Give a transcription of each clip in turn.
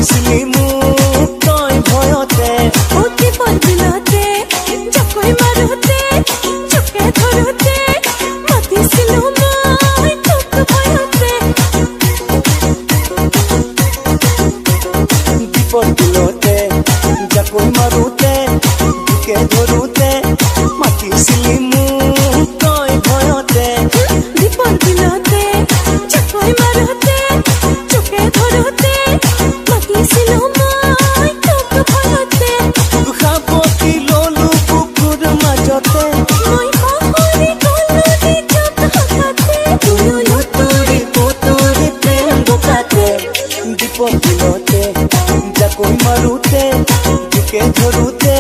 মাতিছিলি মোক তই ভয়তে অতি পলবিলতে জাকৈ মাৰোতে চুকে ধৰোতে মাতিছিলো মই তোক ভয়তে বিপদ বিলতে জাকৈ মাৰোতে চুকে ধৰোতে মাতিছিলি মোক তই ভয়তে বিপদ বিলতে জাকৈ মাৰোতে চুকে ধৰোতে মাতিছিলো মই তোক ভয়তে সাপতি ললো কুকুৰ মাজতে মই পাহৰি গলো নিজক হঠাতে লুতুৰি পুতুৰি প্ৰেম বোকাতে বিপদ বিলতে জাকৈ মাৰোতে চুকে ধৰোতে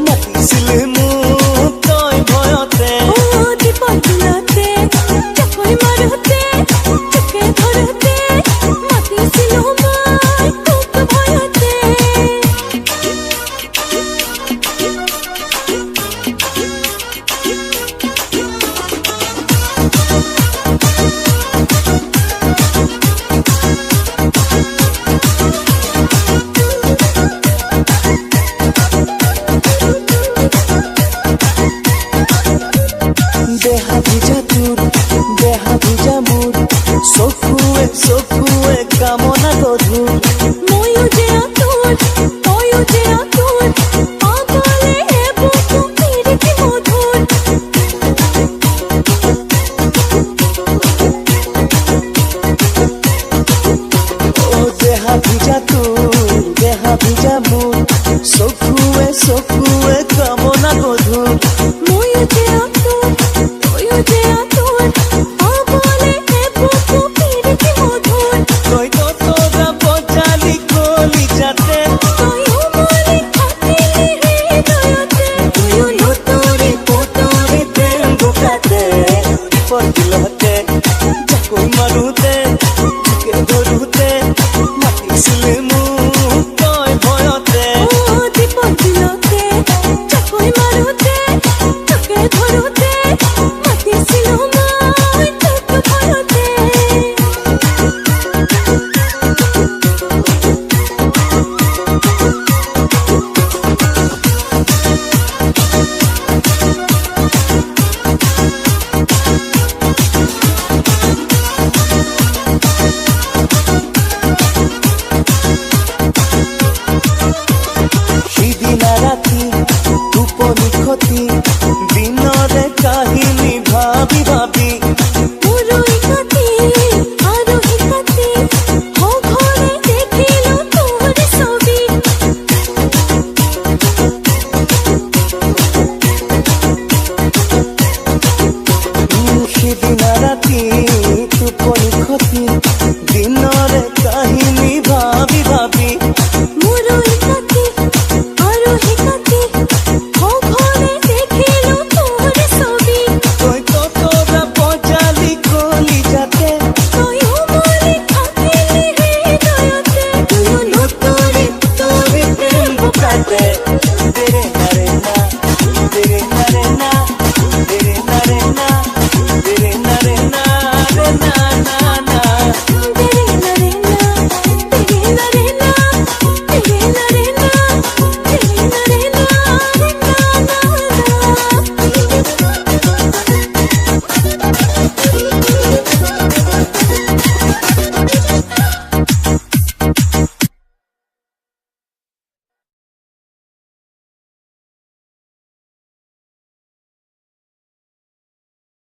মাতিছিলি মোক তই ভয়তে অতি পলবিলতে জাকৈ মাৰোতে চুকে ধৰোতে মাতিছিলো মই তোক ভয়তে দেহা ভিজা তোৰ দেহা ভিজা মোৰ চকুৱে কামনা গধুৰ ময়ো যে আতুৰ তয়ো যে আতুৰ পাগলে বুকু পিৰিতি মধুৰ ও দেহা ভিজা তোৰ দেহা ভিজা মোৰ চকুৱে কামনা গধুৰ ময়ো যে আতুৰ তয়ো যে আতুৰ পাগলে বুকু পিৰিতি মধুৰ তই তৰা বজালি গলি যাতে তয়ো মলি থাকিলি হৃদয়তে তুয়ো লুতুৰি পুতুৰি প্ৰেম বোকাতে বিপদ বিলতে জাকৈ মাৰোতে চুকে ধৰোতে মাতিছিলি মোক তই ভয়তে অতি পলবিলতে জাকৈ মাৰোতে চুকে ধৰোতে মাতিছিলো মই তোক ভয়তে সিদিনা ৰাতি টোপনি খতি দিনৰে কাহিনী ভাবি ভাবি পুরুই কাতি আরোহী কাতি হো ঘরে দেখিলো তোর ছবি সিদিনা ৰাতি টোপনি খতি দিনৰে কাহিনী ভাবি ভাবি